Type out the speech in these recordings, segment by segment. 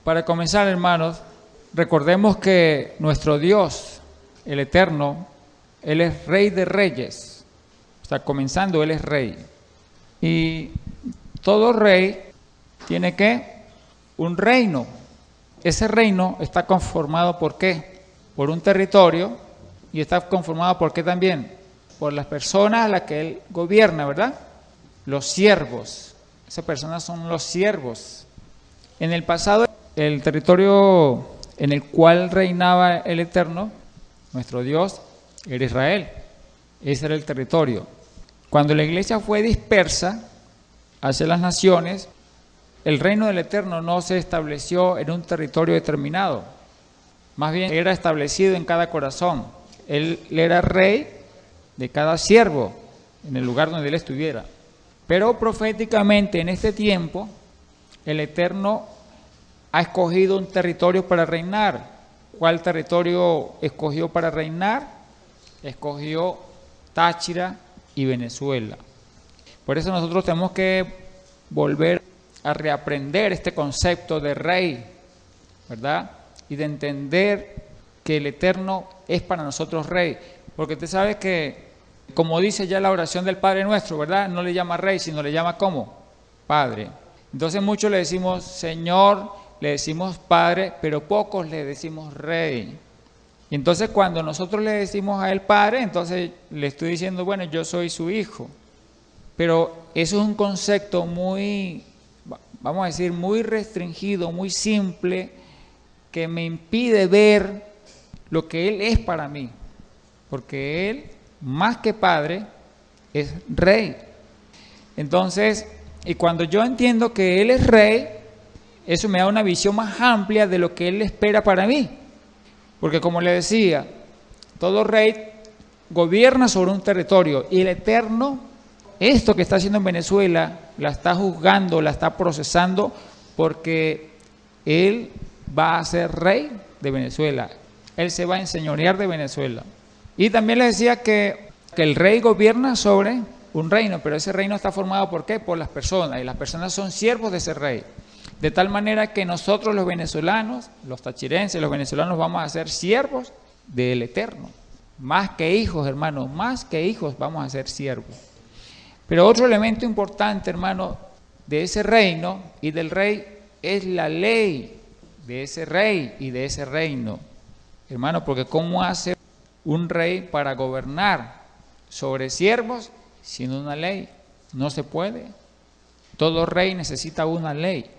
Para comenzar, hermanos, recordemos que nuestro Dios, el Eterno, Él es Rey de Reyes. O sea, comenzando, Él es Rey. Y todo rey tiene ¿qué? Un reino. Ese reino está conformado ¿por qué? Por un territorio, y está conformado ¿por qué también? Por las personas a las que Él gobierna, ¿verdad? Los siervos. Esas personas son los siervos. En el pasado, el territorio en el cual reinaba el Eterno, nuestro Dios, era Israel. Ese era el territorio. Cuando la iglesia fue dispersa hacia las naciones, el reino del Eterno no se estableció en un territorio determinado. Más bien era establecido en cada corazón. Él era rey de cada siervo en el lugar donde él estuviera. Pero proféticamente en este tiempo, el Eterno ha escogido un territorio para reinar. ¿Cuál territorio escogió para reinar? Escogió Táchira y Venezuela. Por eso nosotros tenemos que volver a reaprender este concepto de rey, ¿verdad? Y de entender que el Eterno es para nosotros rey. Porque usted sabe que, como dice ya la oración del Padre Nuestro, ¿verdad? No le llama rey, sino le llama ¿cómo? Padre. Entonces muchos le decimos Señor, le decimos Padre, pero pocos le decimos Rey. Y entonces cuando nosotros le decimos a Él Padre, entonces le estoy diciendo, bueno, yo soy su hijo. Pero eso es un concepto muy, vamos a decir, muy restringido, muy simple, que me impide ver lo que Él es para mí. Porque Él, más que Padre, es Rey. Entonces, y cuando yo entiendo que Él es Rey, eso me da una visión más amplia de lo que Él espera para mí. Porque como le decía, todo rey gobierna sobre un territorio y el Eterno, esto que está haciendo en Venezuela, la está juzgando, la está procesando, porque Él va a ser rey de Venezuela. Él se va a enseñorear de Venezuela. Y también le decía que el rey gobierna sobre un reino, pero ese reino está formado ¿por qué? Por las personas, y las personas son siervos de ese rey. De tal manera que nosotros los venezolanos, los tachirenses, los venezolanos vamos a ser siervos del Eterno. Más que hijos, hermano, más que hijos vamos a ser siervos. Pero otro elemento importante, hermano, de ese reino y del rey es la ley de ese rey y de ese reino. Hermano, porque ¿cómo hace un rey para gobernar sobre siervos sin una ley? No se puede. Todo rey necesita una ley.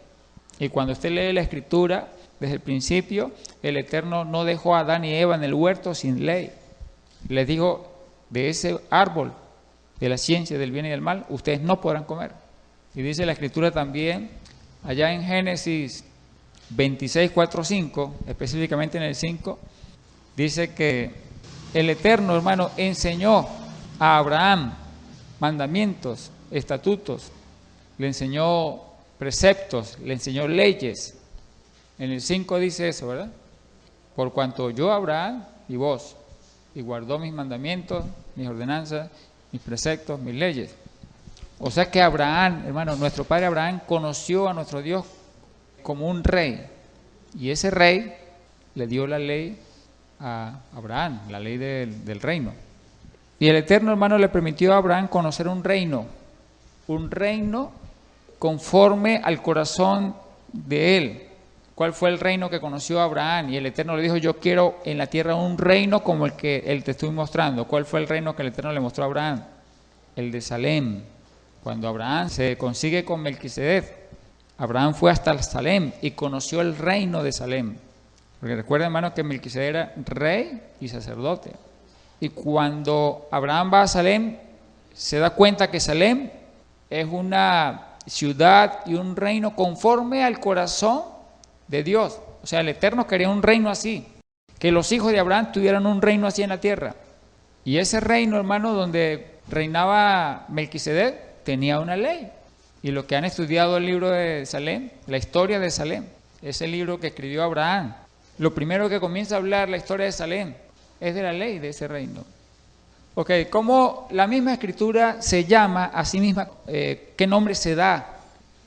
Y cuando usted lee la Escritura, desde el principio, el Eterno no dejó a Adán y Eva en el huerto sin ley. Les dijo, de ese árbol, de la ciencia del bien y del mal, ustedes no podrán comer. Y dice la Escritura también, allá en Génesis 26, 4, 5, específicamente en el 5, dice que el Eterno, hermano, enseñó a Abraham mandamientos, estatutos, le enseñó preceptos, le enseñó leyes. En el 5 dice eso, ¿verdad? Por cuanto yo Abraham y vos, y guardó mis mandamientos, mis ordenanzas, mis preceptos, mis leyes. O sea que Abraham, hermano, nuestro padre Abraham conoció a nuestro Dios como un rey. Y ese rey le dio la ley a Abraham, la ley del reino. Y el Eterno, hermano, le permitió a Abraham conocer un reino conforme al corazón de él. ¿Cuál fue el reino que conoció Abraham? Y el Eterno le dijo, yo quiero en la tierra un reino como el que él te estoy mostrando. ¿Cuál fue el reino que el Eterno le mostró a Abraham? El de Salem. Cuando Abraham se consigue con Melquisedec, Abraham fue hasta Salem y conoció el reino de Salem. Porque recuerden, hermano, que Melquisedec era rey y sacerdote. Y cuando Abraham va a Salem, se da cuenta que Salem es una ciudad y un reino conforme al corazón de Dios. O sea, el Eterno quería un reino así, que los hijos de Abraham tuvieran un reino así en la tierra. Y ese reino, hermano, donde reinaba Melquisedec, tenía una ley. Y los que han estudiado el libro de Salem, la historia de Salem, ese libro que escribió Abraham, lo primero que comienza a hablar la historia de Salem es de la ley de ese reino. Ok, como la misma Escritura se llama a sí misma, ¿qué nombre se da?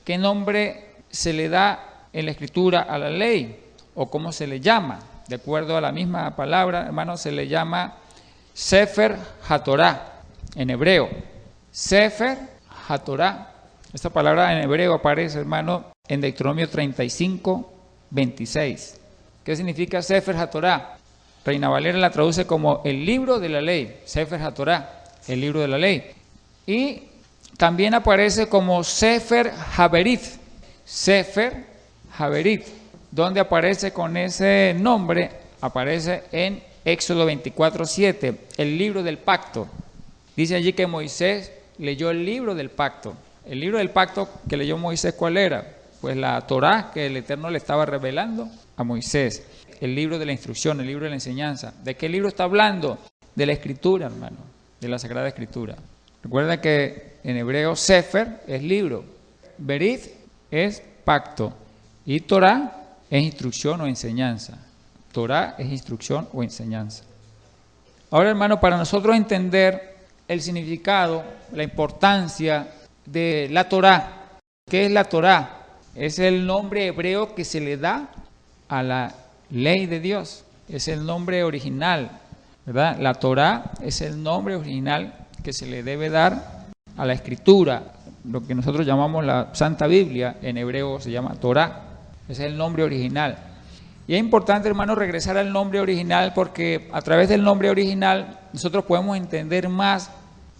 ¿Qué nombre se le da en la Escritura a la ley, o cómo se le llama. De acuerdo a la misma palabra, hermano, se le llama Sefer HaTorah en hebreo. Sefer HaTorah. Esta palabra en hebreo aparece, hermano, en Deuteronomio 35, 26. ¿Qué significa Sefer HaTorah? Reina Valera la traduce como el libro de la ley. Sefer HaTorah, el libro de la ley. Y también aparece como Sefer HaBerith. Sefer HaBerith. ¿Dónde aparece con ese nombre? Aparece en Éxodo 24:7, el libro del pacto. Dice allí que Moisés leyó el libro del pacto. El libro del pacto que leyó Moisés, ¿cuál era? Pues la Torá que el Eterno le estaba revelando a Moisés. El libro de la instrucción, el libro de la enseñanza. ¿De qué libro está hablando? De la Escritura, hermano, de la Sagrada Escritura. Recuerda que en hebreo Sefer es libro, Berith es pacto y Torá es instrucción o enseñanza. Torá es instrucción o enseñanza. Ahora, hermano, para nosotros entender el significado, la importancia de la Torá. ¿Qué es la Torá? Es el nombre hebreo que se le da a la ley de Dios. Es el nombre original, ¿verdad? La Torá es el nombre original que se le debe dar a la Escritura, lo que nosotros llamamos la Santa Biblia, en hebreo se llama Torá. Ese es el nombre original. Y es importante, hermano, regresar al nombre original porque a través del nombre original nosotros podemos entender más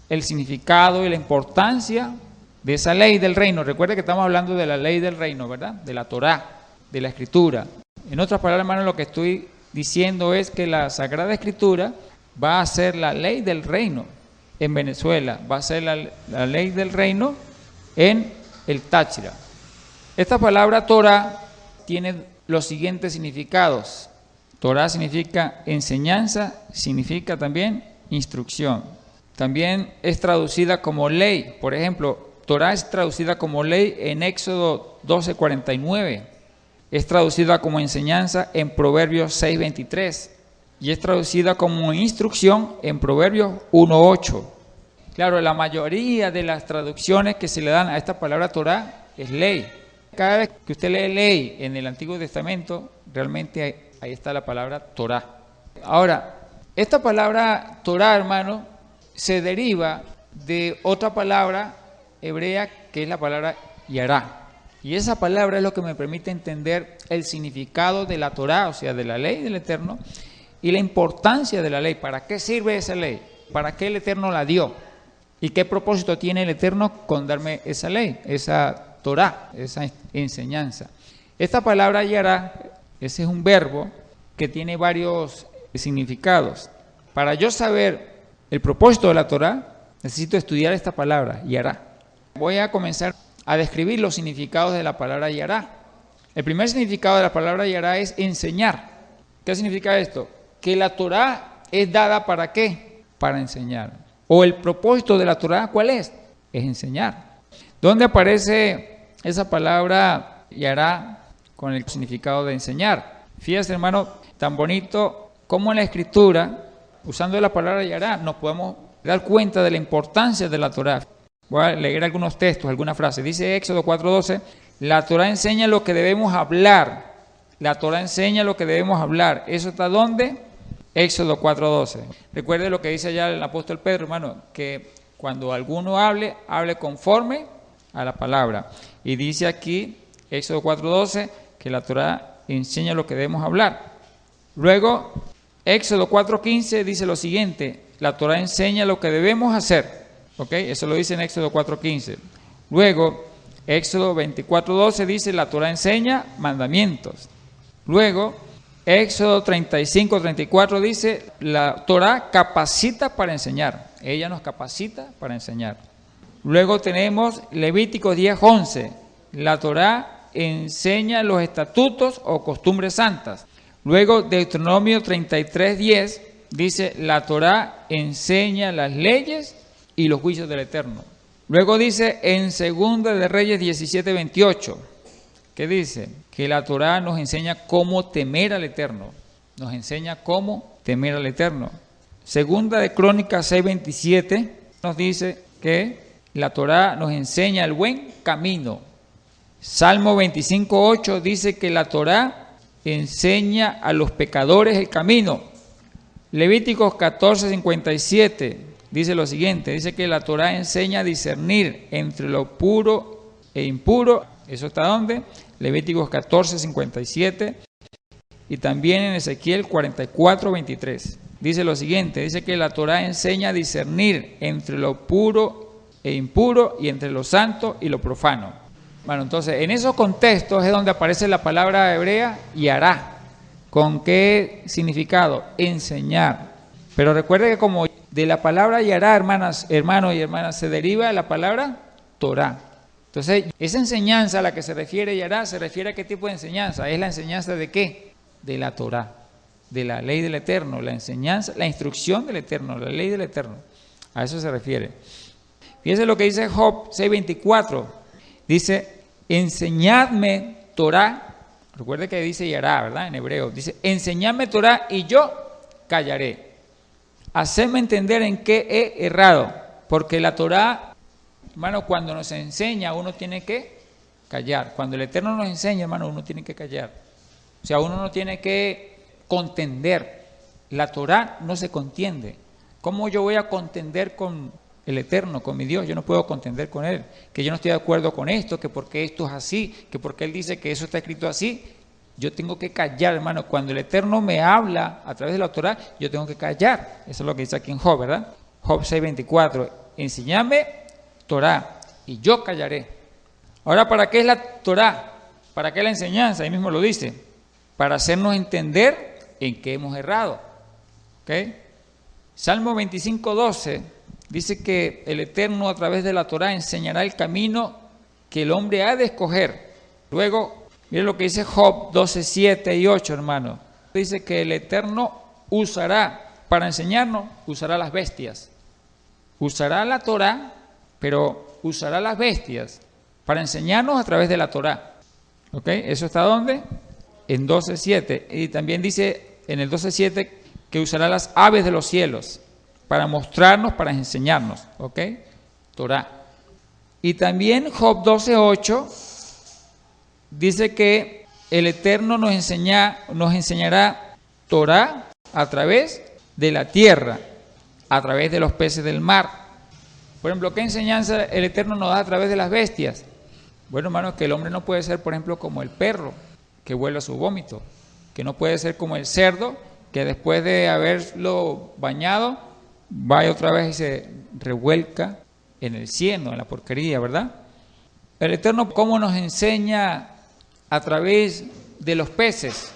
el significado y la importancia de esa ley del reino. Recuerda que estamos hablando de la ley del reino, ¿verdad? De la Torá, de la Escritura. En otras palabras, hermano, lo que estoy diciendo es que la Sagrada Escritura va a ser la ley del reino en Venezuela, va a ser la ley del reino en el Táchira. Esta palabra Torá tiene los siguientes significados. Torá significa enseñanza, significa también instrucción. También es traducida como ley. Por ejemplo, Torá es traducida como ley en Éxodo 12:49. Es traducida como enseñanza en Proverbios 6:23. Y es traducida como instrucción en Proverbios 1:8. Claro, la mayoría de las traducciones que se le dan a esta palabra Torá es ley. Cada vez que usted lee ley en el Antiguo Testamento, realmente ahí está la palabra Torá. Ahora, esta palabra Torá, hermano, se deriva de otra palabra hebrea que es la palabra Yará. Y esa palabra es lo que me permite entender el significado de la Torá, o sea, de la ley del Eterno, y la importancia de la ley. ¿Para qué sirve esa ley? ¿Para qué el Eterno la dio? ¿Y qué propósito tiene el Eterno con darme esa ley, esa Torá, esa enseñanza? Esta palabra Yará, ese es un verbo que tiene varios significados. Para yo saber el propósito de la Torá, necesito estudiar esta palabra, Yará. Voy a comenzar a describir los significados de la palabra Yará. El primer significado de la palabra Yará es enseñar. ¿Qué significa esto? Que la Torá es dada ¿para qué? Para enseñar. O el propósito de la Torá, ¿cuál es? Es enseñar. ¿Dónde aparece esa palabra Yará con el significado de enseñar? Fíjate, hermano, tan bonito como en la Escritura, usando la palabra Yará, nos podemos dar cuenta de la importancia de la Torá. Voy a leer algunos textos, algunas frases. Dice Éxodo 4:12, la Torá enseña lo que debemos hablar. La Torá enseña lo que debemos hablar. ¿Eso está dónde? Éxodo 4:12. Recuerde lo que dice allá el apóstol Pedro, hermano, que cuando alguno hable, hable conforme a la palabra. Y dice aquí, Éxodo 4:12, que la Torá enseña lo que debemos hablar. Luego, Éxodo 4:15 dice lo siguiente, la Torá enseña lo que debemos hacer. ¿Ok? Eso lo dice en Éxodo 4:15. Luego, Éxodo 24:12 dice, la Torá enseña mandamientos. Luego, Éxodo 35:34 dice, la Torá capacita para enseñar. Ella nos capacita para enseñar. Luego tenemos Levíticos 10:11. La Torá enseña los estatutos o costumbres santas. Luego, Deuteronomio 33:10 dice, la Torá enseña las leyes y los juicios del Eterno. Luego dice en Segunda de Reyes 17:28, ¿qué dice? Que la Torá nos enseña cómo temer al Eterno. Nos enseña cómo temer al Eterno. Segunda de Crónicas 6:27 nos dice que la Torá nos enseña el buen camino. Salmo 25:8 dice que la Torá enseña a los pecadores el camino. Levíticos 14:57 dice lo siguiente, dice que la Torá enseña a discernir entre lo puro e impuro. ¿Eso está dónde? Levíticos 14:57. Y también en Ezequiel 44:23 dice lo siguiente, dice que la Torá enseña a discernir entre lo puro e impuro y entre lo santo y lo profano. Bueno, entonces en esos contextos es donde aparece la palabra hebrea yará. ¿Con qué significado? Enseñar. Pero recuerde que como de la palabra yará, hermanos y hermanas, se deriva la palabra Torá. Entonces, esa enseñanza a la que se refiere yará, se refiere a qué tipo de enseñanza. ¿Es la enseñanza de qué? De la Torá, de la ley del Eterno, la enseñanza, la instrucción del Eterno, la ley del Eterno. A eso se refiere. Fíjense lo que dice Job 6:24. Dice, enseñadme Torá. Recuerde que dice yará, ¿verdad? En hebreo. Dice, enseñadme Torá y yo callaré. Hacedme entender en qué he errado. Porque la Torá, hermano, cuando nos enseña, uno tiene que callar. Cuando el Eterno nos enseña, hermano, uno tiene que callar. O sea, uno no tiene que contender. La Torá no se contiende. ¿Cómo yo voy a contender con el Eterno, con mi Dios? Yo no puedo contender con Él. Que yo no estoy de acuerdo con esto, que porque esto es así, que porque Él dice que eso está escrito así. Yo tengo que callar, hermano. Cuando el Eterno me habla a través de la Torá, yo tengo que callar. Eso es lo que dice aquí en Job, ¿verdad? Job 6:24. Enséñame Torá y yo callaré. Ahora, ¿para qué es la Torá? ¿Para qué la enseñanza? Ahí mismo lo dice. Para hacernos entender en qué hemos errado. ¿Okay? Salmo 25:12 dice que el Eterno a través de la Torá enseñará el camino que el hombre ha de escoger. Luego, miren lo que dice Job 12:7 y 8, hermano. Dice que el Eterno usará, para enseñarnos, usará las bestias. Usará la Torá, pero usará las bestias para enseñarnos a través de la Torá. ¿Ok? ¿Eso está dónde? En 12:7. Y también dice en el 12:7 que usará las aves de los cielos para mostrarnos, para enseñarnos. ¿Ok? Torá. Y también Job 12:8 dice que el Eterno nos enseñará Torá a través de la tierra, a través de los peces del mar. Por ejemplo, ¿qué enseñanza el Eterno nos da a través de las bestias? Bueno, hermanos, que el hombre no puede ser, por ejemplo, como el perro, que huele a su vómito, que no puede ser como el cerdo, que después de haberlo bañado, va otra vez y se revuelca en el cieno, en la porquería, ¿verdad? El Eterno, ¿cómo nos enseña a través de los peces?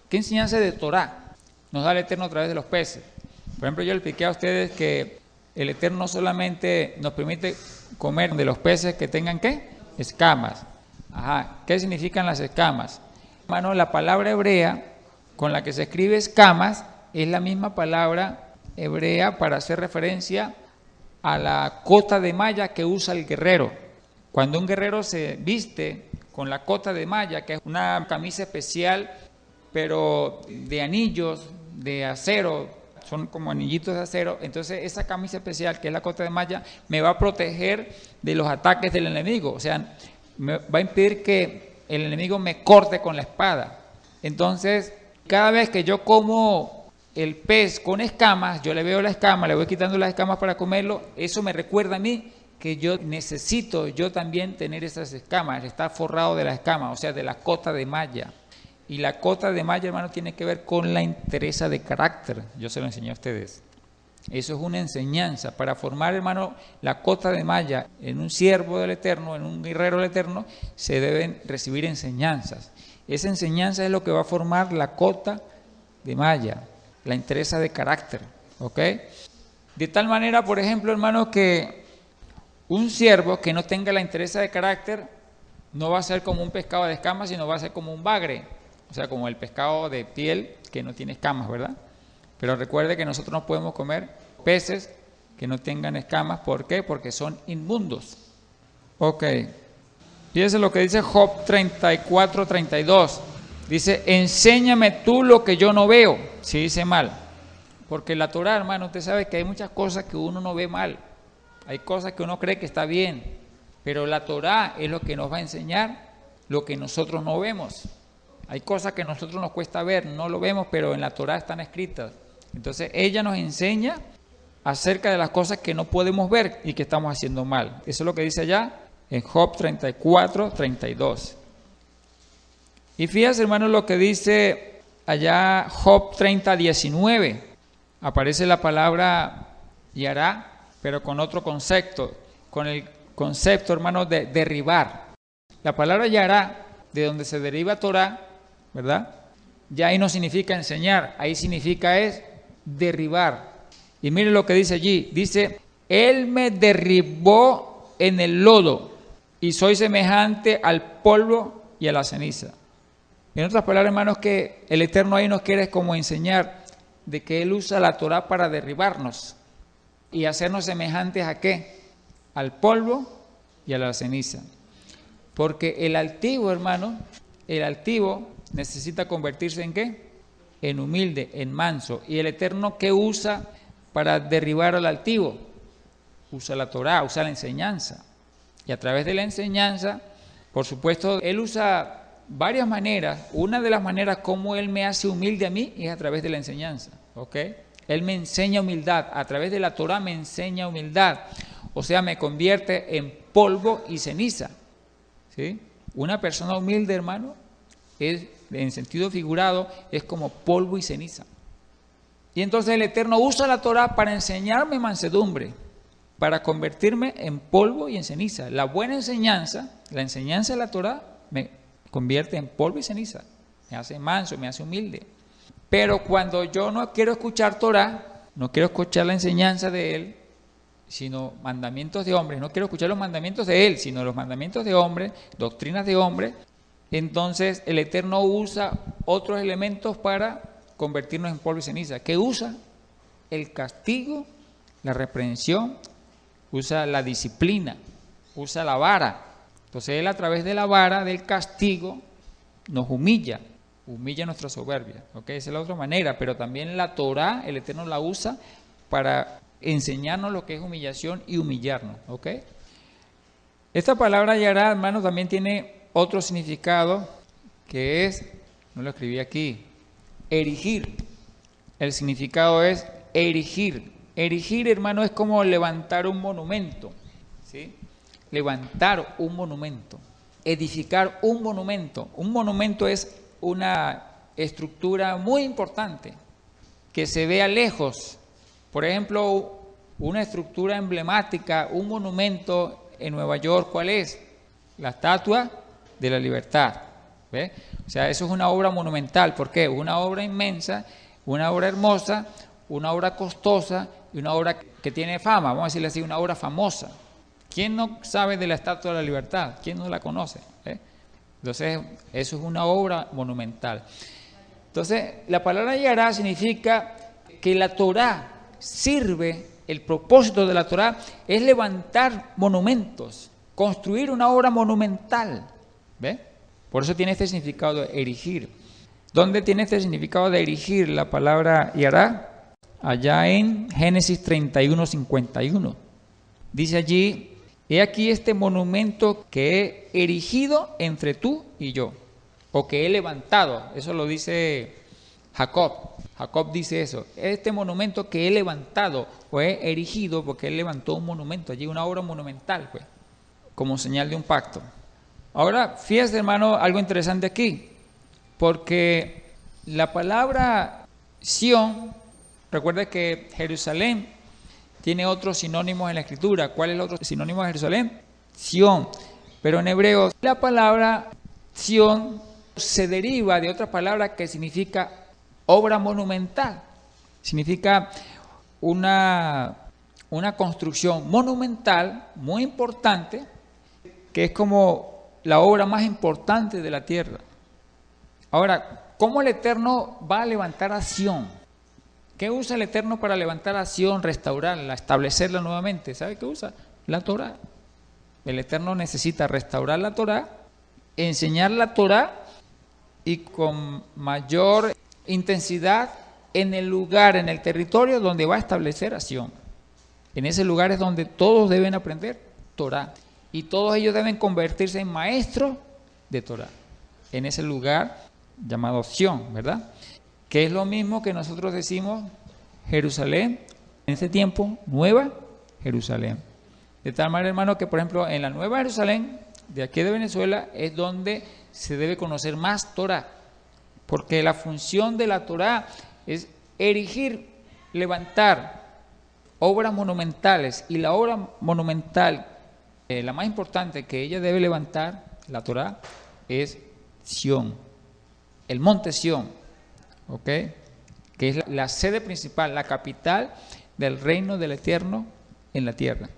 ¿Qué enseñanza de Torá nos da el Eterno a través de los peces? Por ejemplo, yo le expliqué a ustedes que el Eterno solamente nos permite comer de los peces que tengan, ¿qué? Escamas. Ajá. ¿Qué significan las escamas? Hermano, la palabra hebrea con la que se escribe escamas es la misma palabra hebrea para hacer referencia a la cota de malla que usa el guerrero. Cuando un guerrero se viste con la cota de malla, que es una camisa especial, pero de anillos, de acero, son como anillitos de acero, entonces esa camisa especial, que es la cota de malla, me va a proteger de los ataques del enemigo, o sea, me va a impedir que el enemigo me corte con la espada. Entonces, cada vez que yo como el pez con escamas, yo le veo la escama, le voy quitando las escamas para comerlo, eso me recuerda a mí que yo necesito yo también tener esas escamas, estar forrado de las escamas, o sea, de la cota de malla. Y la cota de malla, hermano, tiene que ver con la entereza de carácter. Yo se lo enseñé a ustedes. Eso es una enseñanza. Para formar, hermano, la cota de malla en un siervo del Eterno, en un guerrero del Eterno, se deben recibir enseñanzas. Esa enseñanza es lo que va a formar la cota de malla, la entereza de carácter. ¿Ok? De tal manera, por ejemplo, hermano, que un siervo que no tenga la entereza de carácter no va a ser como un pescado de escamas, sino va a ser como un bagre. O sea, como el pescado de piel que no tiene escamas, ¿verdad? Pero recuerde que nosotros no podemos comer peces que no tengan escamas. ¿Por qué? Porque son inmundos. Ok. Fíjese lo que dice Job 34:32. Dice, enséñame tú lo que yo no veo. Si dice mal. Porque la Torá, hermano, usted sabe que hay muchas cosas que uno no ve mal. Hay cosas que uno cree que está bien. Pero la Torá es lo que nos va a enseñar lo que nosotros no vemos. Hay cosas que a nosotros nos cuesta ver, no lo vemos, pero en la Torá están escritas. Entonces ella nos enseña acerca de las cosas que no podemos ver y que estamos haciendo mal. Eso es lo que dice allá en Job 34, 32. Y fíjense, hermanos, lo que dice allá Job 30, 19. Aparece la palabra yará, pero con otro concepto, con el concepto, hermanos, de derribar. La palabra yará, de donde se deriva Torah, ¿verdad? Ya ahí no significa enseñar, ahí significa es derribar. Y miren lo que dice allí, dice, Él me derribó en el lodo y soy semejante al polvo y a la ceniza. En otras palabras, hermanos, que el Eterno ahí nos quiere como enseñar de que Él usa la Torah para derribarnos y hacernos semejantes ¿a qué? Al polvo y a la ceniza. Porque el altivo, hermano, el altivo necesita convertirse ¿en qué? En humilde, en manso. ¿Y el Eterno qué usa para derribar al altivo? Usa la Torá, usa la enseñanza. Y a través de la enseñanza, por supuesto, Él usa varias maneras. Una de las maneras como Él me hace humilde a mí es a través de la enseñanza. ¿Ok? Él me enseña humildad. A través de la Torá me enseña humildad. O sea, me convierte en polvo y ceniza. ¿Sí? Una persona humilde, hermano, es, en sentido figurado, es como polvo y ceniza. Y entonces el Eterno usa la Torá para enseñarme mansedumbre, para convertirme en polvo y en ceniza. La buena enseñanza, la enseñanza de la Torá, me convierte en polvo y ceniza. Me hace manso, me hace humilde. Pero cuando yo no quiero escuchar Torá, no quiero escuchar la enseñanza de Él, sino mandamientos de hombres, no quiero escuchar los mandamientos de Él, sino los mandamientos de hombres, doctrinas de hombres, entonces el Eterno usa otros elementos para convertirnos en polvo y ceniza. ¿Qué usa? El castigo, la reprensión, usa la disciplina, usa la vara. Entonces Él a través de la vara, del castigo, nos humilla nuestra soberbia. ¿Okay? Esa es la otra manera, pero también la Torá, el Eterno la usa para enseñarnos lo que es humillación y humillarnos. ¿Okay? Esta palabra yará, hermanos, también tiene otro significado que es, no lo escribí aquí, erigir. El significado es erigir. Erigir, hermano, es como levantar un monumento, ¿sí? Levantar un monumento, edificar un monumento. Un monumento es una estructura muy importante que se vea lejos. Por ejemplo, una estructura emblemática, un monumento en Nueva York, ¿cuál es? La Estatua de la Libertad. ¿Ve? O sea, eso es una obra monumental. ¿Por qué? Una obra inmensa, una obra hermosa, una obra costosa y una obra que tiene fama, vamos a decirle así, una obra famosa. ¿Quién no sabe de la Estatua de la Libertad? ¿Quién no la conoce? Entonces, eso es una obra monumental. Entonces, la palabra yará significa que la Torá sirve, el propósito de la Torá es levantar monumentos, construir una obra monumental. ¿Ve? Por eso tiene este significado de erigir. ¿Dónde tiene este significado de erigir la palabra yará? Allá en Génesis 31, 51. Dice allí, he aquí este monumento que he erigido entre tú y yo, o que he levantado. Eso lo dice Jacob. Jacob dice eso, este monumento que he levantado o he erigido, porque él levantó un monumento allí, una obra monumental, pues, como señal de un pacto. Ahora, fíjate, hermano, algo interesante aquí, porque la palabra Sión, recuerda que Jerusalén tiene otros sinónimos en la Escritura. ¿Cuál es el otro sinónimo de Jerusalén? Sión. Pero en hebreo, la palabra Sión se deriva de otra palabra que significa obra monumental. Significa una construcción monumental muy importante, que es como la obra más importante de la tierra. Ahora, ¿cómo el Eterno va a levantar a Sión? ¿Qué usa el Eterno para levantar a Sión, restaurarla, establecerla nuevamente? ¿Sabe qué usa? La Torá. El Eterno necesita restaurar la Torá, enseñar la Torá y con mayor intensidad en el lugar, en el territorio donde va a establecer a Sión. En ese lugar es donde todos deben aprender Torá. Y todos ellos deben convertirse en maestros de Torah, en ese lugar llamado Sión, ¿verdad? Que es lo mismo que nosotros decimos Jerusalén, en ese tiempo, Nueva Jerusalén. De tal manera, hermano, que por ejemplo en la Nueva Jerusalén, de aquí de Venezuela, es donde se debe conocer más Torah, porque la función de la Torah es erigir, levantar obras monumentales, y la obra monumental, la más importante que ella debe levantar, la Torah, es Sión, el monte Sión, ¿ok? Que es la sede principal, la capital del reino del Eterno en la tierra.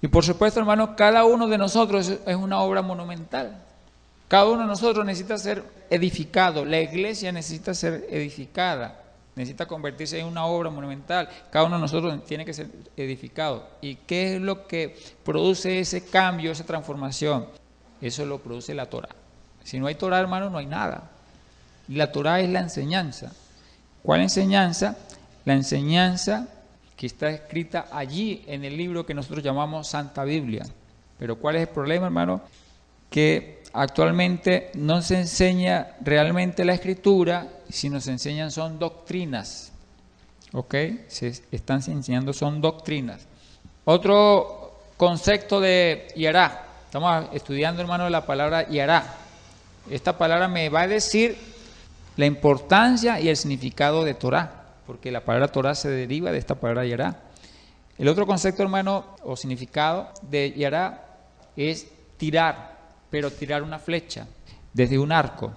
Y por supuesto, hermano, cada uno de nosotros es una obra monumental. Cada uno de nosotros necesita ser edificado. La iglesia necesita ser edificada, necesita convertirse en una obra monumental. Cada uno de nosotros tiene que ser edificado. ¿Y qué es lo que produce ese cambio, esa transformación? Eso lo produce la Torah. Si no hay Torah, hermano, no hay nada. Y la Torah es la enseñanza. ¿Cuál enseñanza? La enseñanza que está escrita allí en el libro que nosotros llamamos Santa Biblia. Pero ¿cuál es el problema, hermano? Que actualmente no se enseña realmente la Escritura, sino se enseñan son doctrinas. ¿Ok? Se están enseñando son doctrinas. Otro concepto de Yará. Estamos estudiando, hermano, la palabra Yará. Esta palabra me va a decir la importancia y el significado de Torah, porque la palabra Torah se deriva de esta palabra Yará. El otro concepto, hermano, o significado de Yará es tirar, pero tirar una flecha desde un arco.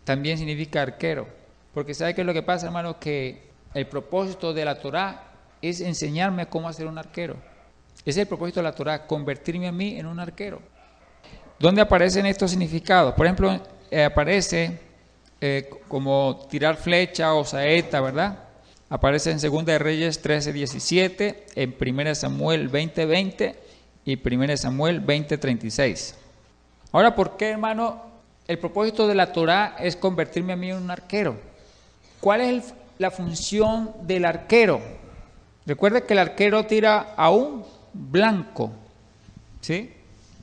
También significa arquero, porque ¿sabe qué es lo que pasa, hermano? Que el propósito de la Torah es enseñarme cómo hacer un arquero. Ese es el propósito de la Torah, convertirme a mí en un arquero. ¿Dónde aparecen estos significados? Por ejemplo, aparece como tirar flecha o saeta, ¿verdad? Aparece en 2 de Reyes 13:17, en 1 Samuel 20:20 y 1 Samuel 20:36. Ahora, ¿por qué, hermano, el propósito de la Torah es convertirme a mí en un arquero? ¿Cuál es la función del arquero? Recuerde que el arquero tira a un blanco, ¿sí?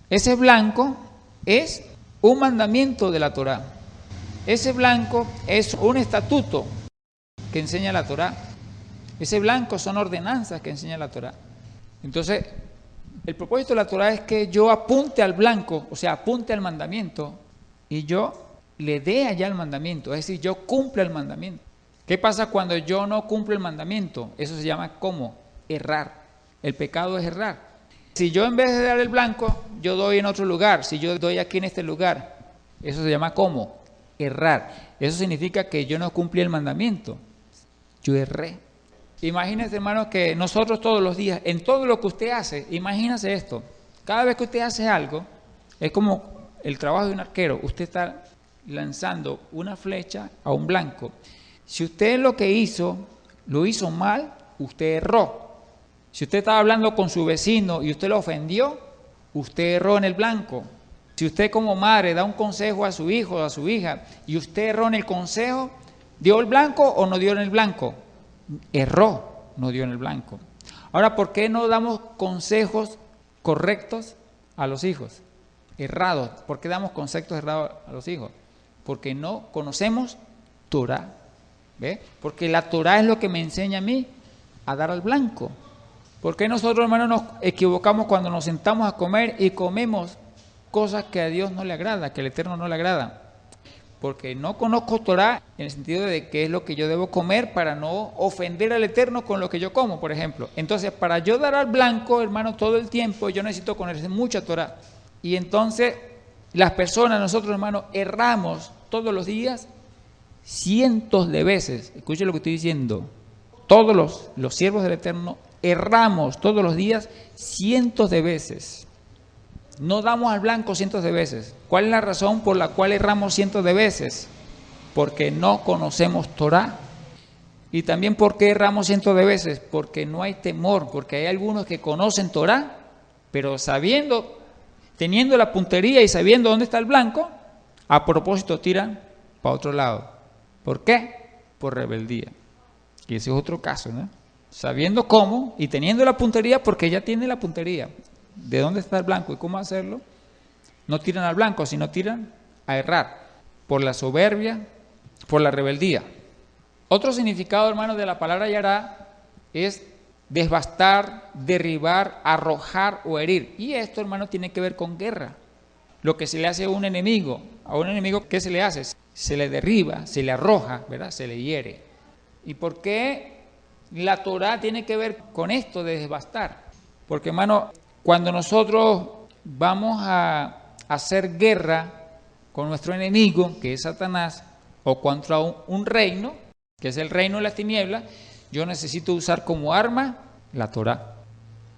Ese blanco es un mandamiento de la Torah. Ese blanco es un estatuto que enseña la Torah. Ese blanco son ordenanzas que enseña la Torah. Entonces, el propósito de la Torah es que yo apunte al blanco, o sea, apunte al mandamiento, y yo le dé allá el mandamiento, es decir, yo cumpla el mandamiento. ¿Qué pasa cuando yo no cumplo el mandamiento? Eso se llama ¿cómo? Errar. El pecado es errar. Si yo en vez de dar el blanco, yo doy en otro lugar, si yo doy aquí en este lugar, eso se llama ¿cómo? Errar. Eso significa que yo no cumplí el mandamiento, yo erré. Imagínese, hermano, que nosotros todos los días, en todo lo que usted hace, imagínese esto, cada vez que usted hace algo, es como el trabajo de un arquero, usted está lanzando una flecha a un blanco. Si usted lo que hizo, lo hizo mal, usted erró. Si usted estaba hablando con su vecino y usted lo ofendió, usted erró en el blanco. Si usted como madre da un consejo a su hijo o a su hija y usted erró en el consejo, ¿dio el blanco o no dio en el blanco? Erró, no dio en el blanco. Ahora, ¿por qué no damos consejos correctos a los hijos? Errados. ¿Por qué damos conceptos errados a los hijos? Porque no conocemos Torah. ¿Ve? Porque la Torah es lo que me enseña a mí a dar al blanco. ¿Por qué nosotros, hermanos, nos equivocamos cuando nos sentamos a comer y comemos cosas que a Dios no le agrada, que al Eterno no le agrada? Porque no conozco Torah en el sentido de qué es lo que yo debo comer para no ofender al Eterno con lo que yo como, por ejemplo. Entonces, para yo dar al blanco, hermano, todo el tiempo, yo necesito conocer mucha Torah. Y entonces, las personas, nosotros, hermanos, erramos todos los días cientos de veces. Escuche lo que estoy diciendo. Todos los siervos del Eterno erramos todos los días cientos de veces. No damos al blanco cientos de veces. ¿Cuál es la razón por la cual erramos cientos de veces? Porque no conocemos Torah. Y también ¿por qué erramos cientos de veces? Porque no hay temor, porque hay algunos que conocen Torah, pero sabiendo, teniendo la puntería y sabiendo dónde está el blanco, a propósito tiran para otro lado. ¿Por qué? Por rebeldía. Y ese es otro caso, ¿no? Sabiendo cómo y teniendo la puntería, porque ya tiene la puntería. ¿De dónde está el blanco y cómo hacerlo? No tiran al blanco, sino tiran a errar, por la soberbia, por la rebeldía. Otro significado, hermanos, de la palabra yará es devastar, derribar, arrojar o herir. Y esto, hermano, tiene que ver con guerra. Lo que se le hace a un enemigo, ¿qué se le hace? Se le derriba, se le arroja, ¿verdad? Se le hiere. ¿Y por qué la Torá tiene que ver con esto de devastar? Porque, hermano, cuando nosotros vamos a hacer guerra con nuestro enemigo, que es Satanás, o contra un reino, que es el reino de las tinieblas, yo necesito usar como arma la Torá.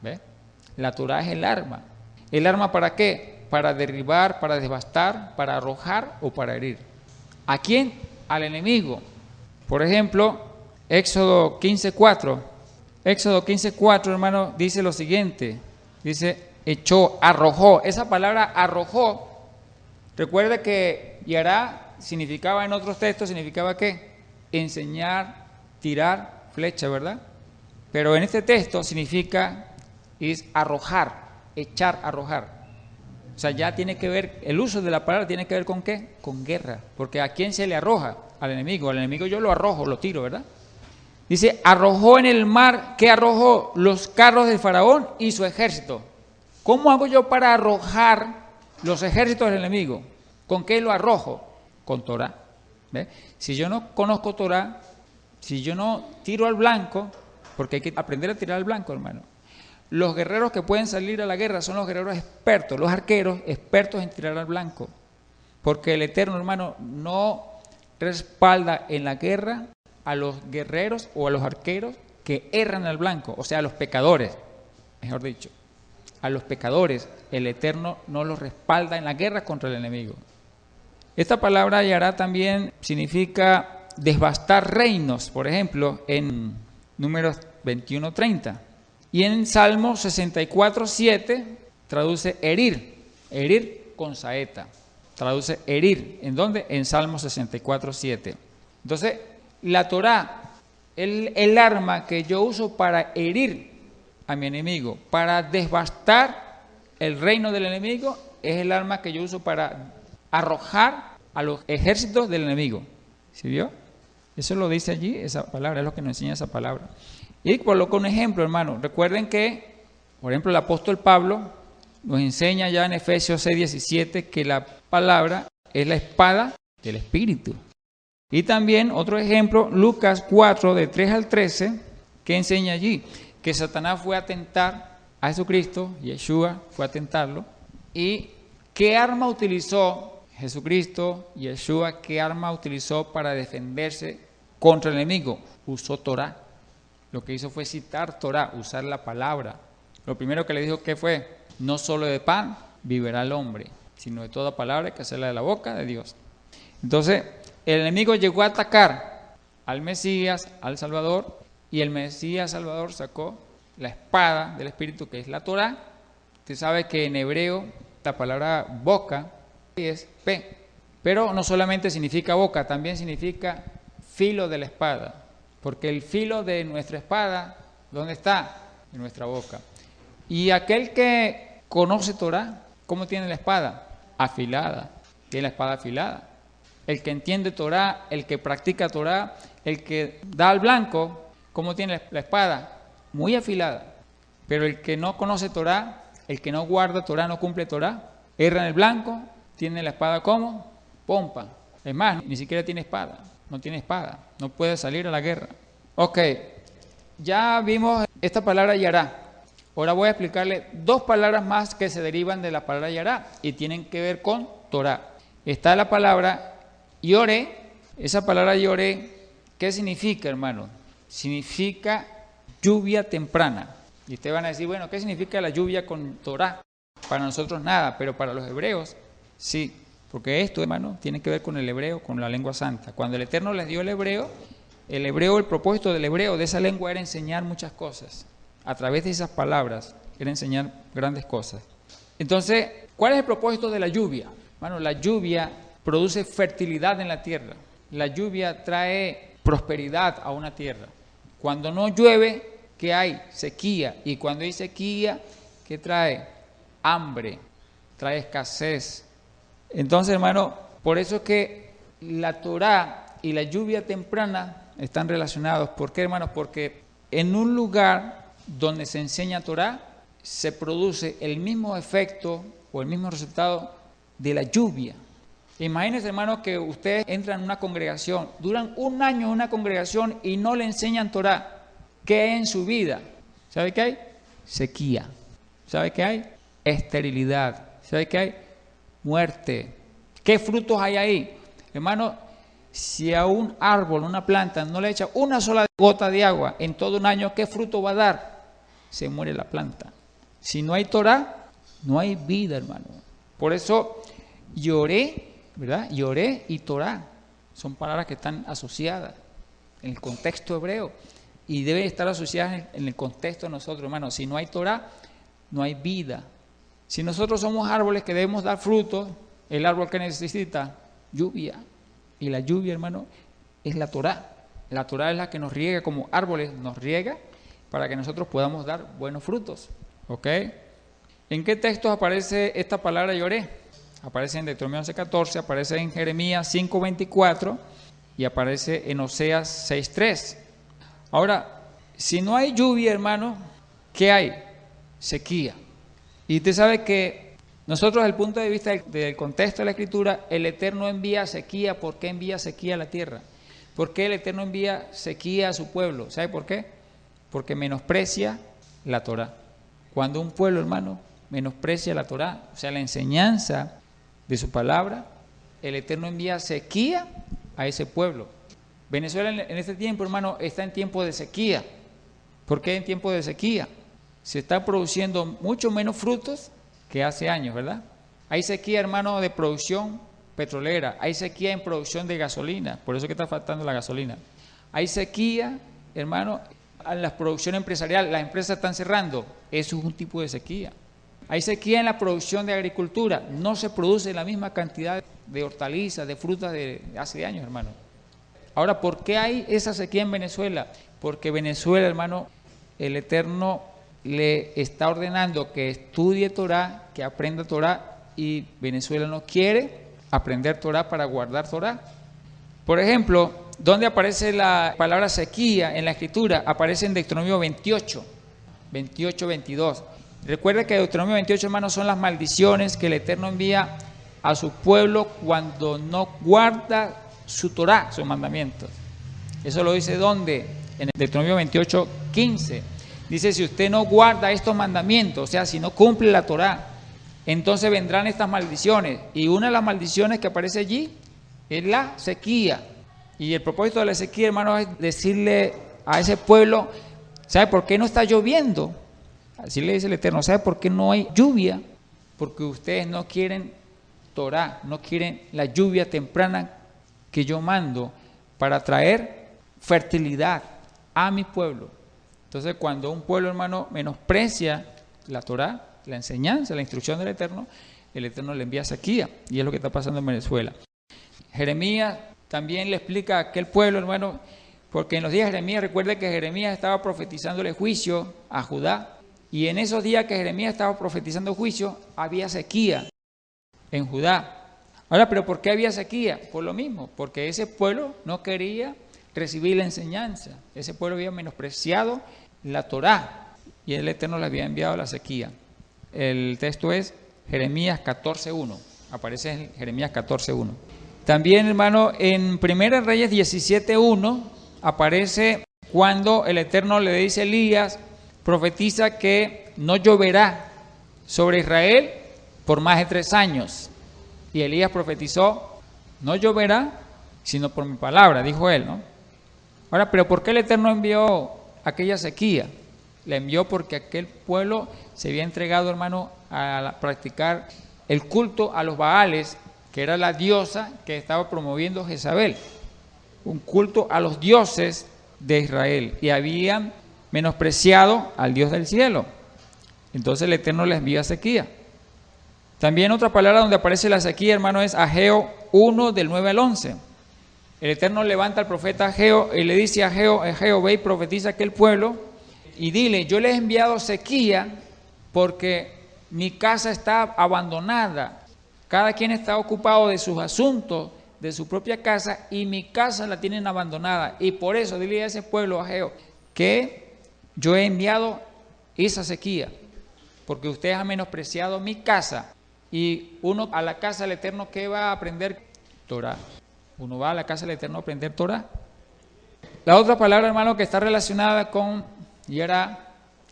¿Ve? La Torá es el arma. ¿El arma para qué? Para derribar, para devastar, para arrojar o para herir. ¿A quién? Al enemigo. Por ejemplo, Éxodo 15:4. Éxodo 15:4, hermano, dice lo siguiente. Dice, echó, arrojó. Esa palabra arrojó, recuerde que yará significaba en otros textos, significaba ¿qué? Enseñar, tirar, flecha, ¿verdad? Pero en este texto significa es arrojar, echar, arrojar. O sea, ya tiene que ver, el uso de la palabra tiene que ver con ¿qué? Con guerra. Porque ¿a quién se le arroja? Al enemigo. Al enemigo yo lo arrojo, lo tiro, ¿verdad? Dice, arrojó en el mar, ¿qué arrojó? Los carros del faraón y su ejército. ¿Cómo hago yo para arrojar los ejércitos del enemigo? ¿Con qué lo arrojo? Con Torá. ¿Ve? Si yo no conozco Torá, si yo no tiro al blanco, porque hay que aprender a tirar al blanco, hermano. Los guerreros que pueden salir a la guerra son los guerreros expertos, los arqueros expertos en tirar al blanco. Porque el Eterno, hermano, no respalda en la guerra a los guerreros o a los arqueros que erran al blanco, o sea, a los pecadores, mejor dicho. A los pecadores, el Eterno no los respalda en la guerra contra el enemigo. Esta palabra yará también significa devastar reinos, por ejemplo, en Números 21:30. Y en Salmo 64:7 traduce herir, herir con saeta. Traduce herir. ¿En dónde? En Salmo 64:7. Entonces, la Torá, el arma que yo uso para herir a mi enemigo, para devastar el reino del enemigo, es el arma que yo uso para arrojar a los ejércitos del enemigo. ¿Sí vio? Eso lo dice allí, esa palabra, es lo que nos enseña esa palabra. Y coloco un ejemplo, hermano. Recuerden que, por ejemplo, el apóstol Pablo nos enseña ya en Efesios 6:17 que la palabra es la espada del Espíritu. Y también otro ejemplo, Lucas 4, de 3 al 13, que enseña allí que Satanás fue a tentar a Jesucristo, Yeshua fue a tentarlo. ¿Y qué arma utilizó Jesucristo, Yeshua, qué arma utilizó para defenderse contra el enemigo? Usó Torá. Lo que hizo fue citar Torá, usar la palabra. Lo primero que le dijo, ¿qué fue? No solo de pan vivirá el hombre, sino de toda palabra que sale de la boca de Dios. Entonces, el enemigo llegó a atacar al Mesías, al Salvador, y el Mesías Salvador sacó la espada del Espíritu, que es la Torá. Usted sabe que en hebreo la palabra boca es P, pero no solamente significa boca, también significa filo de la espada. Porque el filo de nuestra espada, ¿dónde está? En nuestra boca. Y aquel que conoce Torá, ¿cómo tiene la espada? Afilada. Tiene la espada afilada. El que entiende Torá, el que practica Torá, el que da al blanco, ¿cómo tiene la espada? Muy afilada. Pero el que no conoce Torá, el que no guarda Torá, no cumple Torá, erra en el blanco, tiene la espada ¿cómo? Pompa. Es más, ni siquiera tiene espada. No tiene espada, no puede salir a la guerra. Ok, ya vimos esta palabra yará. Ahora voy a explicarle dos palabras más que se derivan de la palabra yará y tienen que ver con Torá. Está la palabra yoré. Esa palabra yoré, ¿qué significa, hermano? Significa lluvia temprana. Y ustedes van a decir, bueno, ¿qué significa la lluvia con Torá? Para nosotros nada, pero para los hebreos sí. Porque esto, hermano, tiene que ver con el hebreo, con la lengua santa. Cuando el Eterno les dio el hebreo, el propósito del hebreo, de esa lengua, era enseñar muchas cosas. A través de esas palabras, era enseñar grandes cosas. Entonces, ¿cuál es el propósito de la lluvia? Bueno, la lluvia produce fertilidad en la tierra. La lluvia trae prosperidad a una tierra. Cuando no llueve, ¿qué hay? Sequía. Y cuando hay sequía, ¿qué trae? Hambre, trae escasez. Entonces, hermano, Por eso es que la Torá y la lluvia temprana están relacionados. ¿Por qué, hermanos? Porque en un lugar donde se enseña Torá, se produce el mismo efecto o el mismo resultado de la lluvia. Imagínense, hermanos, que ustedes entran en una congregación, duran un año en una congregación y no le enseñan Torá. ¿Qué hay en su vida? ¿Sabe qué hay? Sequía. ¿Sabe qué hay? Esterilidad. ¿Sabe qué hay? Muerte. ¿Qué frutos hay ahí? Hermano, si a un árbol, una planta, no le echa una sola gota de agua en todo un año, ¿qué fruto va a dar? Se muere la planta. Si no hay Torá, no hay vida, hermano. Por eso lloré, ¿verdad? Lloré y Torá son palabras que están asociadas en el contexto hebreo y deben estar asociadas en el contexto de nosotros, hermano. Si no hay Torá, no hay vida. Si nosotros somos árboles que debemos dar frutos, el árbol que necesita lluvia. Y la lluvia, hermano, es la Torá. La Torá es la que nos riega como árboles, nos riega para que nosotros podamos dar buenos frutos. ¿Ok? ¿En qué textos aparece esta palabra lloré? Aparece en Deuteronomio 11:14, aparece en Jeremías 5:24 y aparece en Oseas 6:3. Ahora, si no hay lluvia, hermano, ¿qué hay? Sequía. Y usted sabe que nosotros, desde el punto de vista del contexto de la Escritura, el Eterno envía sequía. ¿Por qué envía sequía a la tierra? ¿Por qué el Eterno envía sequía a su pueblo? ¿Sabe por qué? Porque menosprecia la Torá. Cuando un pueblo, hermano, menosprecia la Torá, o sea, la enseñanza de su palabra, el Eterno envía sequía a ese pueblo. Venezuela en este tiempo, hermano, está en tiempo de sequía. ¿Por qué en tiempo de sequía? Se está produciendo mucho menos frutos que hace años, ¿verdad? Hay sequía, hermano, de producción petrolera, hay sequía en producción de gasolina, por eso que está faltando la gasolina. Hay sequía, hermano, en la producción empresarial, las empresas están cerrando, eso es un tipo de sequía. Hay sequía en la producción de agricultura, no se produce la misma cantidad de hortalizas, de frutas de hace años, hermano. Ahora, ¿por qué hay esa sequía en Venezuela? Porque Venezuela, hermano, el Eterno le está ordenando que estudie Torá, que aprenda Torá, y Venezuela no quiere aprender Torá para guardar Torá. Por ejemplo, ¿dónde aparece la palabra sequía en la Escritura? Aparece en Deuteronomio 28, 22. Recuerda que Deuteronomio 28, hermanos, son las maldiciones que el Eterno envía a su pueblo cuando no guarda su Torá, sus mandamientos. Eso lo dice ¿dónde? En el Deuteronomio 28, 15. Dice, si usted no guarda estos mandamientos, o sea, si no cumple la Torá, entonces vendrán estas maldiciones. Y una de las maldiciones que aparece allí es la sequía. Y el propósito de la sequía, hermano, es decirle a ese pueblo, ¿sabe por qué no está lloviendo? Así le dice el Eterno, ¿sabe por qué no hay lluvia? Porque ustedes no quieren Torá, no quieren la lluvia temprana que yo mando para traer fertilidad a mi pueblo. Entonces, cuando un pueblo, hermano, menosprecia la Torá, la enseñanza, la instrucción del Eterno, el Eterno le envía sequía, y es lo que está pasando en Venezuela. Jeremías también le explica a aquel pueblo, hermano, porque en los días de Jeremías, recuerde que Jeremías estaba profetizándole juicio a Judá, y en esos días que Jeremías estaba profetizando juicio, había sequía en Judá. Ahora, ¿pero por qué había sequía? Por lo mismo, porque ese pueblo no quería recibir la enseñanza. Ese pueblo había menospreciado la Torá y el Eterno le había enviado la sequía. El texto es Jeremías 14:1. Aparece en Jeremías 14:1. También, hermano, en 1 Reyes 17:1 aparece cuando el Eterno le dice a Elías, profetiza que no lloverá sobre Israel por más de 3 años. Y Elías profetizó, no lloverá, sino por mi palabra, dijo él, ¿no? Ahora, ¿pero por qué el Eterno envió aquella sequía? La envió porque aquel pueblo se había entregado, hermano, a practicar el culto a los Baales, que era la diosa que estaba promoviendo Jezabel. Un culto a los dioses de Israel. Y habían menospreciado al Dios del cielo. Entonces el Eterno les envía sequía. También otra palabra donde aparece la sequía, hermano, es Ageo 1, del 9 al 11. El Eterno levanta al profeta Ageo y le dice a Ageo, ve y profetiza a aquel pueblo y dile, yo les he enviado sequía porque mi casa está abandonada, Cada quien está ocupado de sus asuntos, de su propia casa, y mi casa la tienen abandonada. Y por eso dile a ese pueblo Ageo que yo he enviado esa sequía, porque ustedes han menospreciado mi casa. Y uno a la casa del Eterno, ¿qué va a aprender? Torah. Uno va a la casa del Eterno a aprender Torah. La otra palabra, hermano, que está relacionada con Yerá,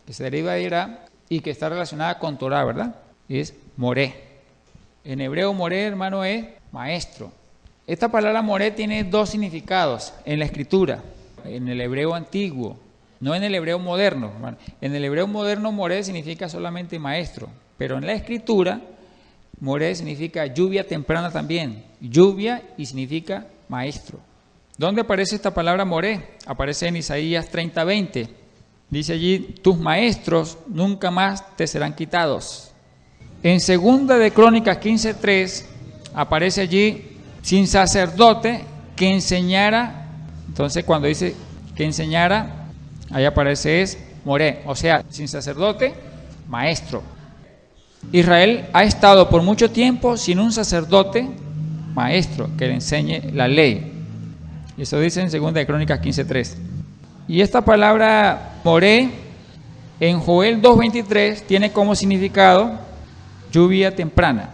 que se deriva de Yerá, y que está relacionada con Torah, ¿verdad? Es moré. En hebreo, moré, hermano, es maestro. Esta palabra moré tiene dos significados en la escritura, en el hebreo antiguo, no en el hebreo moderno, hermano. En el hebreo moderno, moré significa solamente maestro, pero en la escritura, moré significa lluvia temprana también, lluvia y significa maestro. ¿Dónde aparece esta palabra moré? Aparece en Isaías 30:20. Dice allí, tus maestros nunca más te serán quitados. En segunda de Crónicas 15:3 aparece allí, sin sacerdote que enseñara. Entonces cuando dice que enseñara, ahí aparece es moré, o sea, sin sacerdote, maestro. Israel ha estado por mucho tiempo sin un sacerdote maestro que le enseñe la ley. Y eso dice en segunda de Crónicas 15:3. Y esta palabra moré en Joel 2:23 tiene como significado lluvia temprana.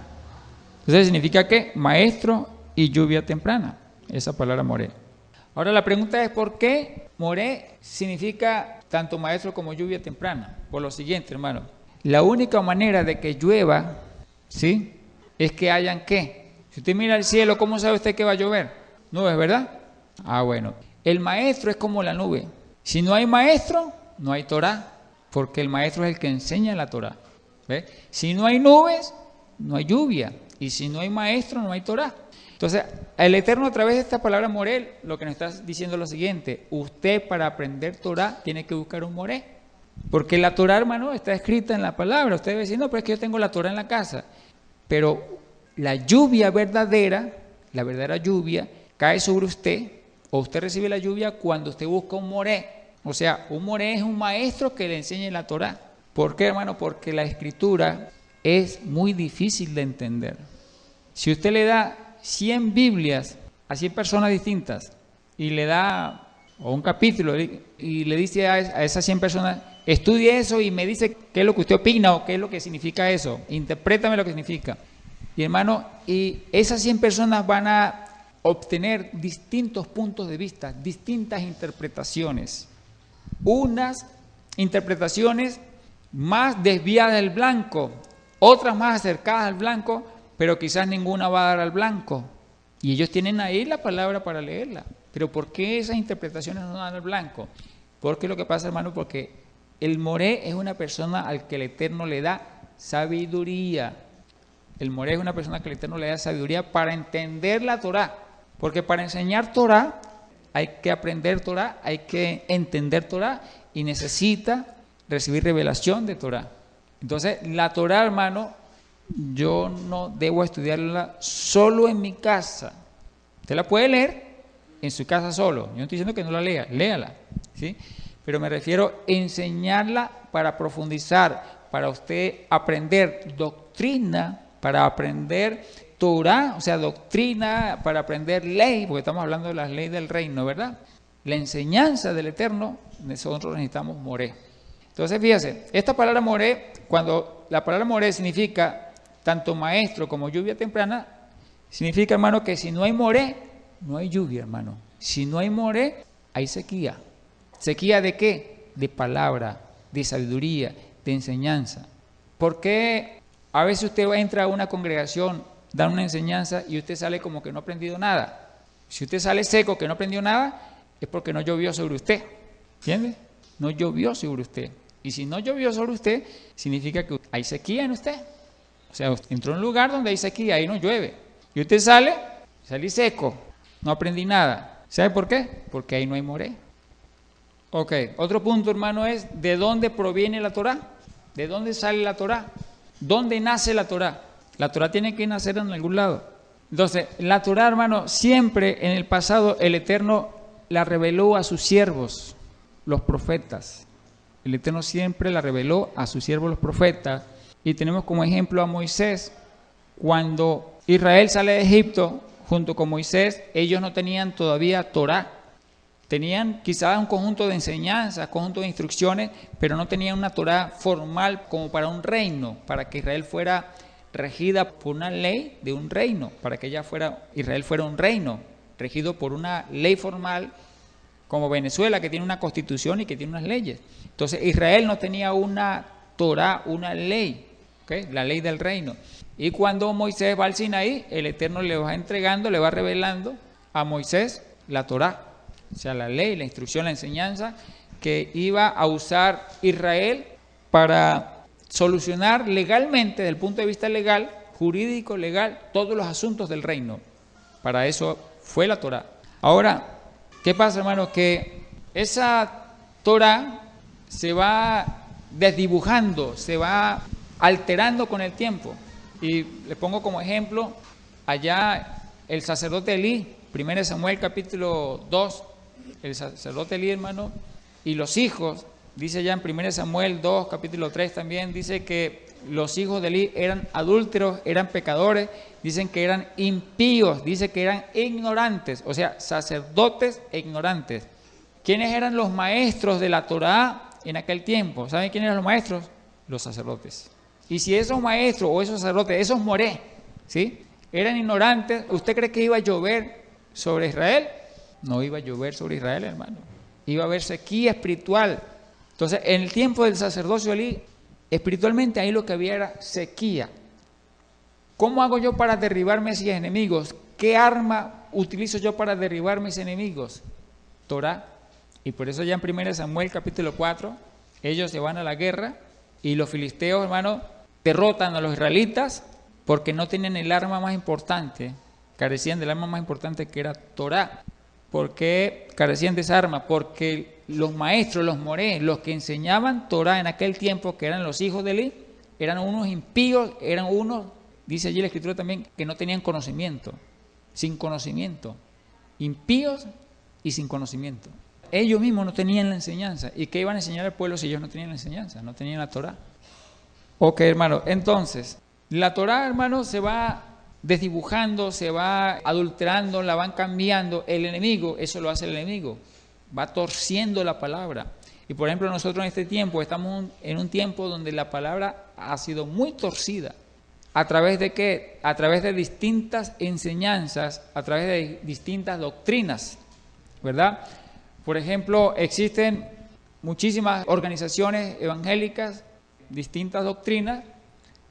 Entonces significa que maestro y lluvia temprana, esa palabra moré. Ahora la pregunta es, ¿por qué moré significa tanto maestro como lluvia temprana? Por lo siguiente, hermano, la única manera de que llueva, ¿sí?, es que hayan ¿qué? Si usted mira el cielo, ¿cómo sabe usted que va a llover? Nubes, ¿verdad? Ah, bueno. El maestro es como la nube. Si no hay maestro, no hay Torah, porque el maestro es el que enseña la Torah. ¿Ve? Si no hay nubes, no hay lluvia. Y si no hay maestro, no hay Torah. Entonces, el Eterno a través de esta palabra moré, lo que nos está diciendo es lo siguiente: usted para aprender Torah tiene que buscar un moré. Porque la Torah, hermano, está escrita en la palabra. Usted debe decir, no, pero es que yo tengo la Torah en la casa. Pero la lluvia verdadera, la verdadera lluvia, cae sobre usted, o usted recibe la lluvia cuando usted busca un moré. O sea, un moré es un maestro que le enseñe la Torah. ¿Por qué, hermano? Porque la escritura es muy difícil de entender. Si usted le da 100 Biblias a 100 personas distintas y le da o un capítulo y le dice a esas 100 personas, estudie eso y me dice qué es lo que usted opina o qué es lo que significa eso, interprétame lo que significa. Y hermano, y esas 100 personas van a obtener distintos puntos de vista, distintas interpretaciones. Unas interpretaciones más desviadas del blanco, otras más acercadas al blanco, pero quizás ninguna va a dar al blanco. Y ellos tienen ahí la palabra para leerla. Pero ¿por qué esas interpretaciones no dan al blanco? Porque lo que pasa, hermano, porque el moré es una persona al que el Eterno le da sabiduría. El moré es una persona que el Eterno le da sabiduría para entender la Torah. Porque para enseñar Torah hay que aprender Torah, hay que entender Torah y necesita recibir revelación de Torah. Entonces, la Torah, hermano, yo no debo estudiarla solo en mi casa. Usted la puede leer en su casa solo. Yo no estoy diciendo que no la lea, léala, ¿sí? Pero me refiero a enseñarla para profundizar, para usted aprender doctrina, para aprender Torah, o sea, doctrina, para aprender ley, porque estamos hablando de las leyes del reino, ¿verdad? La enseñanza del Eterno, nosotros necesitamos moré. Entonces, fíjese, esta palabra moré, cuando la palabra moré significa tanto maestro como lluvia temprana, significa, hermano, que si no hay moré, no hay lluvia, hermano. Si no hay moré, hay sequía. ¿Sequía de qué? De palabra, de sabiduría, de enseñanza. ¿Por qué a veces usted entra a una congregación, da una enseñanza y usted sale como que no ha aprendido nada? Si usted sale seco, que no aprendió nada, es porque no llovió sobre usted. ¿Entiende? No llovió sobre usted. Y si no llovió sobre usted, significa que hay sequía en usted. O sea, usted entró en un lugar donde hay sequía, ahí no llueve. Y usted salí seco, no aprendí nada. ¿Sabe por qué? Porque ahí no hay moré. Ok, otro punto, hermano, es ¿de dónde proviene la Torah? ¿De dónde sale la Torah? ¿Dónde nace la Torah? La Torah tiene que nacer en algún lado. Entonces, la Torah, hermano, siempre en el pasado el Eterno la reveló a sus siervos, los profetas. El Eterno siempre la reveló a sus siervos, los profetas. Y tenemos como ejemplo a Moisés, cuando Israel sale de Egipto junto con Moisés, ellos no tenían todavía Torá. Tenían quizás un conjunto de enseñanzas, conjunto de instrucciones, pero no tenían una Torá formal como para un reino, para que Israel fuera regida por una ley de un reino, para que Israel fuera un reino, regido por una ley formal, como Venezuela, que tiene una constitución y que tiene unas leyes. Entonces Israel no tenía una Torá, una ley, ¿okay? La ley del reino. Y cuando Moisés va al Sinaí, el Eterno le va entregando, le va revelando a Moisés la Torá, o sea, la ley, la instrucción, la enseñanza que iba a usar Israel para solucionar legalmente, desde el punto de vista legal, jurídico, legal, todos los asuntos del reino. Para eso fue la Torá. Ahora, ¿qué pasa, hermanos? Que esa Torá se va desdibujando, se va alterando con el tiempo. Y le pongo como ejemplo, allá el sacerdote Elí, 1 Samuel capítulo 2, el sacerdote Elí, hermano, y los hijos, dice ya en 1 Samuel 2, capítulo 3 también, dice que los hijos de Elí eran adúlteros, eran pecadores, dicen que eran impíos, dice que eran ignorantes, o sea, sacerdotes e ignorantes. ¿Quiénes eran los maestros de la Torá en aquel tiempo? ¿Saben quiénes eran los maestros? Los sacerdotes. Y si esos maestros o esos sacerdotes, esos moré, ¿sí?, eran ignorantes, ¿usted cree que iba a llover sobre Israel? No iba a llover sobre Israel, hermano. Iba a haber sequía espiritual. Entonces, en el tiempo del sacerdocio Elí, espiritualmente ahí lo que había era sequía. ¿Cómo hago yo para derribar mis enemigos? ¿Qué arma utilizo yo para derribar mis enemigos? Torá. Y por eso ya en 1 Samuel capítulo 4, ellos se van a la guerra y los filisteos, hermano, derrotan a los israelitas porque no tenían el arma más importante, carecían del arma más importante que era Torá. ¿Por qué carecían de esa arma? Porque los maestros, los moré, los que enseñaban Torá en aquel tiempo, que eran los hijos de Elí, eran unos impíos, eran unos, dice allí la Escritura también, que no tenían conocimiento, sin conocimiento, impíos y sin conocimiento. Ellos mismos no tenían la enseñanza. ¿Y qué iban a enseñar al pueblo si ellos no tenían la enseñanza? No tenían la Torá. Ok, hermano, entonces, la Torá, hermano, se va desdibujando, se va adulterando, la van cambiando. El enemigo, eso lo hace el enemigo, va torciendo la palabra. Y por ejemplo, nosotros en este tiempo estamos en un tiempo donde la palabra ha sido muy torcida. ¿A través de qué? A través de distintas enseñanzas, a través de distintas doctrinas, ¿verdad? Por ejemplo, existen muchísimas organizaciones evangélicas, distintas doctrinas,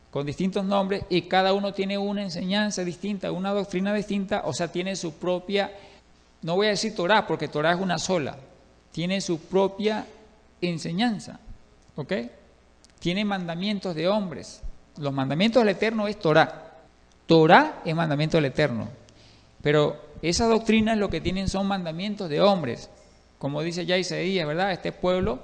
con distintos nombres, y cada uno tiene una enseñanza distinta, una doctrina distinta, o sea, tiene su propia, no voy a decir Torá, porque Torá es una sola, tiene su propia enseñanza, ¿ok? Tiene mandamientos de hombres. Los mandamientos del Eterno es Torá. Torá es mandamiento del Eterno. Pero esas doctrinas lo que tienen son mandamientos de hombres. Como dice ya Isaías, ¿verdad? Este pueblo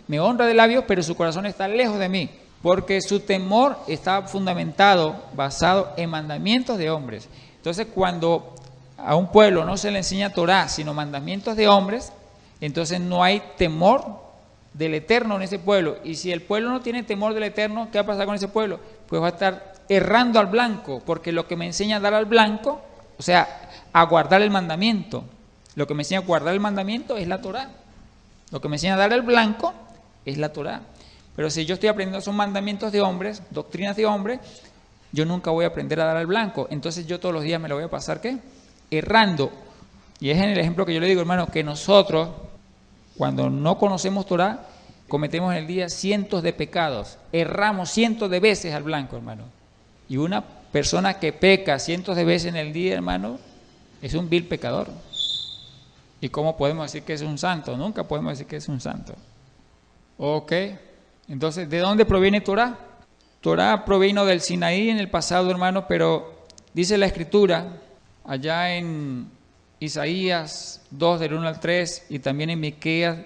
me honra de labios, pero su corazón está lejos de mí. Porque su temor está fundamentado, basado en mandamientos de hombres. Entonces, cuando a un pueblo no se le enseña Torá, sino mandamientos de hombres, entonces no hay temor del Eterno en ese pueblo. Y si el pueblo no tiene temor del Eterno, ¿qué va a pasar con ese pueblo? Pues va a estar errando al blanco, porque lo que me enseña a dar al blanco, o sea, a guardar el mandamiento. Lo que me enseña a guardar el mandamiento es la Torá. Lo que me enseña a dar al blanco es la Torá. Pero si yo estoy aprendiendo son mandamientos de hombres, doctrinas de hombres, yo nunca voy a aprender a dar al blanco. Entonces yo todos los días me lo voy a pasar, ¿qué? Errando. Y es en el ejemplo que yo le digo, hermano, que nosotros, cuando no conocemos Torá, cometemos en el día cientos de pecados. Erramos cientos de veces al blanco, hermano. Y una persona que peca cientos de veces en el día, hermano, es un vil pecador. ¿Y cómo podemos decir que es un santo? Nunca podemos decir que es un santo. Ok. Entonces, ¿de dónde proviene Torá? Torá provino del Sinaí en el pasado, hermano, pero dice la Escritura, allá en Isaías 2, del 1 al 3, y también en Miqueas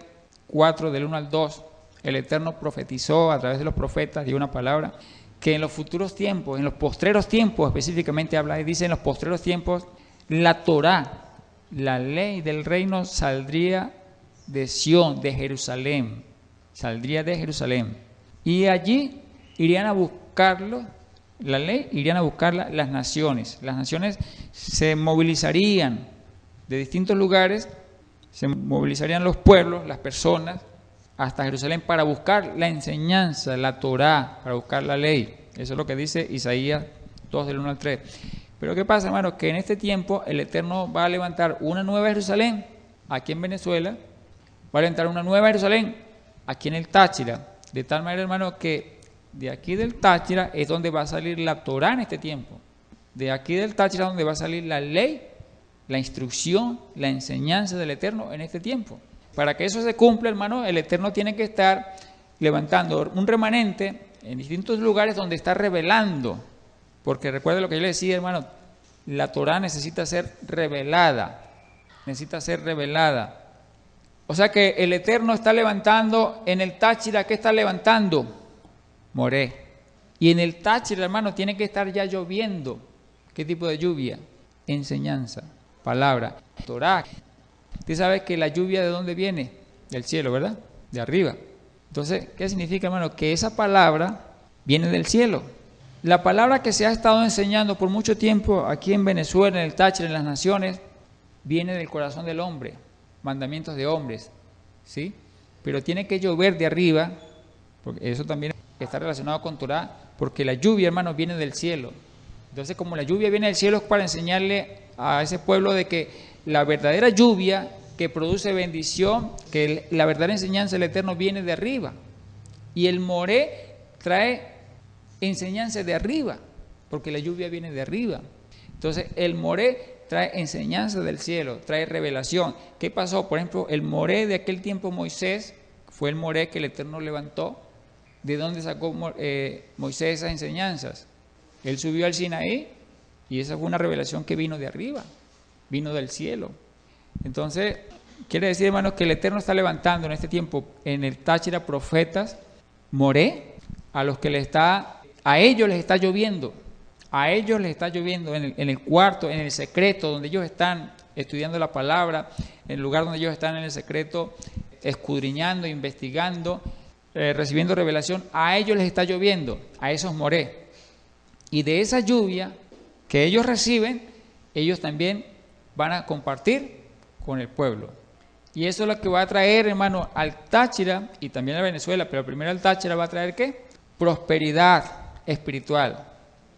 4, del 1 al 2, el Eterno profetizó a través de los profetas, dio una palabra, que en los futuros tiempos, en los postreros tiempos específicamente habla, y dice en los postreros tiempos, la Torá, la ley del reino saldría de Sión, de Jerusalén. Saldría de Jerusalén. Y allí irían a buscarlo la ley, irían a buscarla las naciones. Las naciones se movilizarían de distintos lugares, se movilizarían los pueblos, las personas, hasta Jerusalén para buscar la enseñanza, la Torá, para buscar la ley. Eso es lo que dice Isaías 2 del 1 al 3. Pero ¿qué pasa, hermano? Que en este tiempo el Eterno va a levantar una nueva Jerusalén aquí en Venezuela, va a levantar una nueva Jerusalén aquí en el Táchira, de tal manera, hermano, que de aquí del Táchira es donde va a salir la Torá en este tiempo. De aquí del Táchira es donde va a salir la ley, la instrucción, la enseñanza del Eterno en este tiempo. Para que eso se cumpla, hermano, el Eterno tiene que estar levantando un remanente en distintos lugares donde está revelando. Porque recuerde lo que yo le decía, hermano, la Torá necesita ser revelada. Necesita ser revelada. O sea que el Eterno está levantando en el Táchira. ¿Qué está levantando? Moré. Y en el Táchira, hermano, tiene que estar ya lloviendo. ¿Qué tipo de lluvia? Enseñanza, palabra, Torá. Usted sabe que la lluvia ¿de dónde viene? Del cielo, ¿verdad? De arriba. Entonces, ¿qué significa, hermano? Que esa palabra viene del cielo. La palabra que se ha estado enseñando por mucho tiempo aquí en Venezuela, en el Táchira, en las naciones, viene del corazón del hombre, mandamientos de hombres, ¿sí? Pero tiene que llover de arriba, porque eso también está relacionado con Torá, porque la lluvia, hermano, viene del cielo. Entonces, como la lluvia viene del cielo, es para enseñarle a ese pueblo de que la verdadera lluvia que produce bendición, que la verdadera enseñanza del Eterno viene de arriba. Y el moré trae enseñanza de arriba, porque la lluvia viene de arriba. Entonces, el moré trae enseñanza del cielo, trae revelación. ¿Qué pasó? Por ejemplo, el moré de aquel tiempo Moisés, fue el moré que el Eterno levantó. ¿De dónde sacó Moisés esas enseñanzas? Él subió al Sinaí y esa fue una revelación que vino de arriba, vino del cielo. Entonces, quiere decir, hermanos, que el Eterno está levantando en este tiempo en el Táchira profetas, moré, a ellos les está lloviendo. A ellos les está lloviendo en el cuarto, en el secreto, donde ellos están estudiando la palabra, en el lugar donde ellos están en el secreto, escudriñando, investigando, recibiendo revelación. A ellos les está lloviendo, a esos moré. Y de esa lluvia que ellos reciben, ellos también van a compartir con el pueblo. Y eso es lo que va a traer, hermano, al Táchira y también a Venezuela, pero primero al Táchira va a traer ¿qué? Prosperidad espiritual.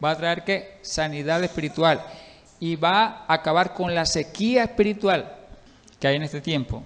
Va a traer ¿qué? Sanidad espiritual. Y va a acabar con la sequía espiritual que hay en este tiempo.